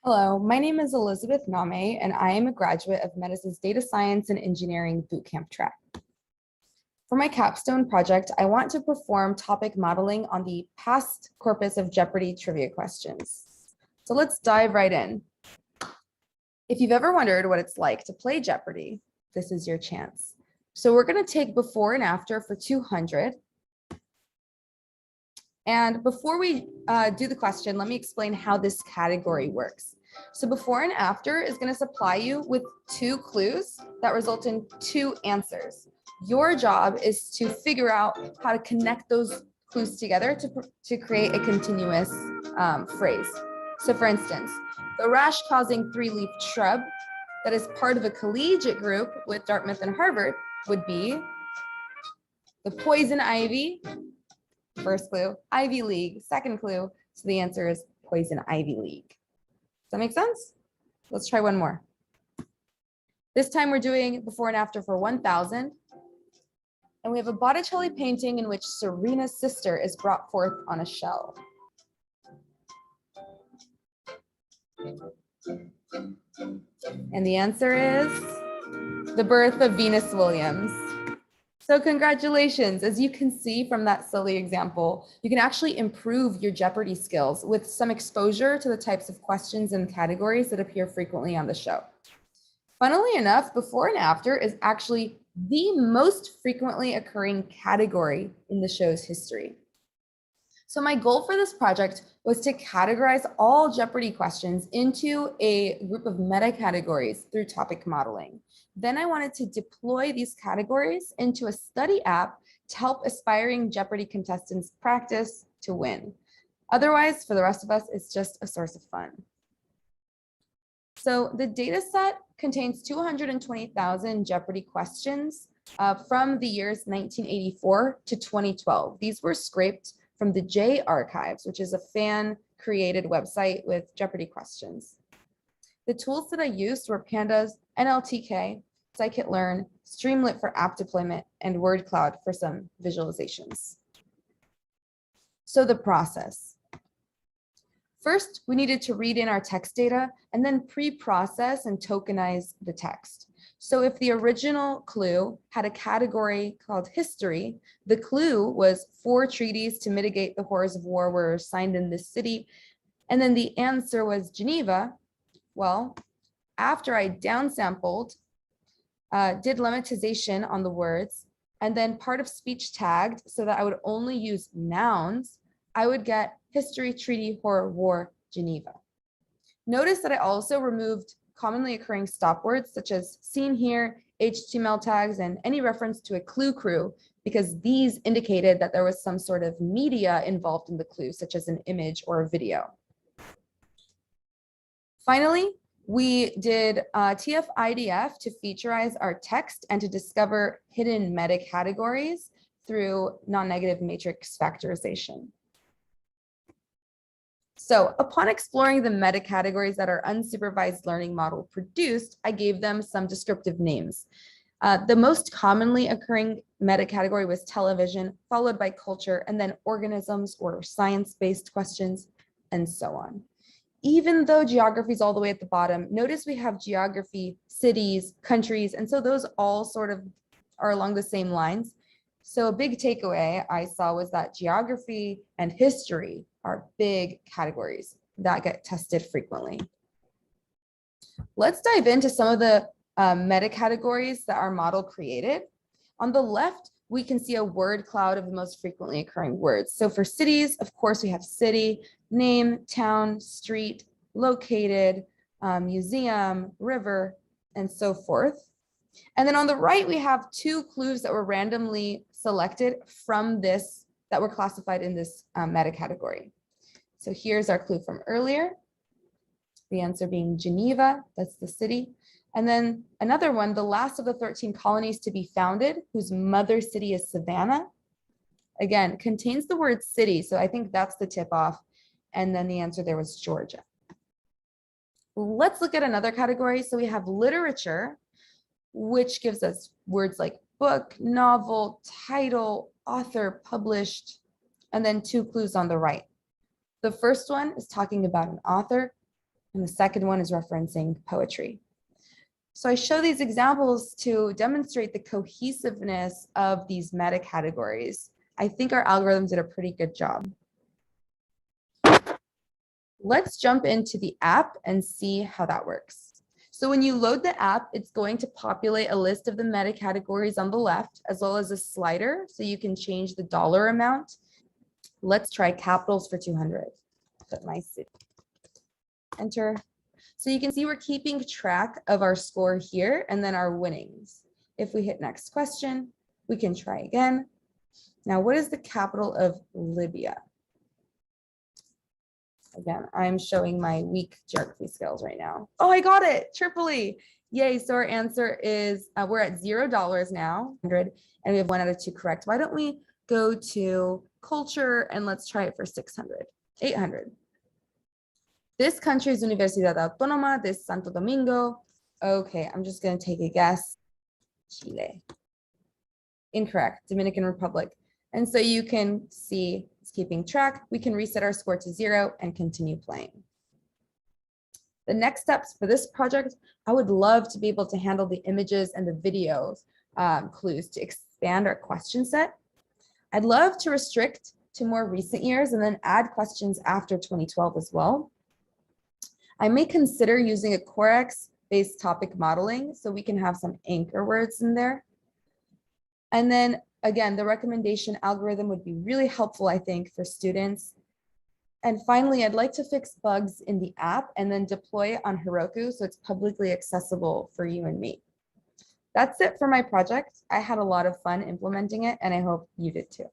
Hello, my name is Elizabeth Name, and I am a graduate of Medicine's Data Science and Engineering Bootcamp track. For my capstone project, I want to perform topic modeling on the past corpus of Jeopardy trivia questions. So let's dive right in. If you've ever wondered what it's like to play Jeopardy, this is your chance. So we're going to take before and after for 200. And before we do the question, let me explain how this category works. So before and after is going to supply you with 2 clues that result in 2 answers. Your job is to figure out how to connect those clues together to create a continuous phrase. So for instance, the rash-causing 3-leaf shrub that is part of a collegiate group with Dartmouth and Harvard would be the poison ivy. First clue, Ivy League. Second clue, so the answer is poison ivy league. Does that make sense? Let's try one more. This time we're doing before and after for 1000. And we have a Botticelli painting in which Serena's sister is brought forth on a shell. And the answer is the birth of Venus Williams. So congratulations. As you can see from that silly example, you can actually improve your Jeopardy skills with some exposure to the types of questions and categories that appear frequently on the show. Funnily enough, before and after is actually the most frequently occurring category in the show's history. So my goal for this project was to categorize all Jeopardy questions into a group of meta categories through topic modeling. Then I wanted to deploy these categories into a study app to help aspiring Jeopardy contestants practice to win. Otherwise, for the rest of us, it's just a source of fun. So the data set contains 220,000 Jeopardy questions from the years 1984 to 2012. These were scraped from the J Archives, which is a fan-created website with Jeopardy questions. The tools that I used were Pandas, NLTK, Scikit-learn, Streamlit for app deployment, and WordCloud for some visualizations. So the process. First, we needed to read in our text data and then pre-process and tokenize the text. So if the original clue had a category called history, the clue was 4 treaties to mitigate the horrors of war were signed in this city. And then the answer was Geneva. Well, after I downsampled, did lemmatization on the words, and then part of speech tagged so that I would only use nouns, I would get history, treaty, horror, war, Geneva. Notice that I also removed commonly occurring stop words such as seen here, HTML tags, and any reference to a clue crew, because these indicated that there was some sort of media involved in the clue, such as an image or a video. Finally, we did TF-IDF to featurize our text and to discover hidden meta categories through non-negative matrix factorization. So upon exploring the meta categories that our unsupervised learning model produced, I gave them some descriptive names. The most commonly occurring meta category was television, followed by culture, and then organisms or science-based questions, and so on. Even though geography is all the way at the bottom, notice we have geography, cities, countries, and so those all sort of are along the same lines. So a big takeaway I saw was that geography and history are big categories that get tested frequently. Let's dive into some of the meta categories that our model created. On the left, we can see a word cloud of the most frequently occurring words. So for cities, of course, we have city, name, town, street, located, museum, river, and so forth. And then on the right, we have 2 clues that were randomly selected from this, that were classified in this meta category. So here's our clue from earlier, the answer being Geneva, that's the city. And then another one, the last of the 13 colonies to be founded, whose mother city is Savannah. Again, contains the word city, so I think that's the tip off. And then the answer there was Georgia. Let's look at another category. So we have literature, which gives us words like book, novel, title, author, published, and then 2 clues on the right. The first one is talking about an author, And the second one is referencing poetry. So I show these examples to demonstrate the cohesiveness of these meta categories. I think our algorithm did a pretty good job. Let's jump into the app and see how that works. So when you load the app, it's going to populate a list of the meta categories on the left, as well as a slider, so you can change the dollar amount. Let's try capitals for 200. Put my city. Enter. So you can see we're keeping track of our score here and then our winnings. If we hit next question, we can try again. Now, what is the capital of Libya? Again, I'm showing my weak geography skills right now. Oh, I got it, Tripoli. Yay, so our answer is, we're at $0 now, 100, and we have 1 out of 2 correct. Why don't we go to culture and let's try it for 600, 800. This country is Universidad Autónoma de Santo Domingo. Okay, I'm just gonna take a guess. Chile. Incorrect, Dominican Republic. And so you can see it's keeping track. We can reset our score to 0 and continue playing. The next steps for this project, I would love to be able to handle the images and the videos clues to expand our question set. I'd love to restrict to more recent years and then add questions after 2012 as well. I may consider using a Corex-based topic modeling so we can have some anchor words in there. And then again, the recommendation algorithm would be really helpful, I think, for students. And finally, I'd like to fix bugs in the app and then deploy it on Heroku so it's publicly accessible for you and me. That's it for my project. I had a lot of fun implementing it, and I hope you did too.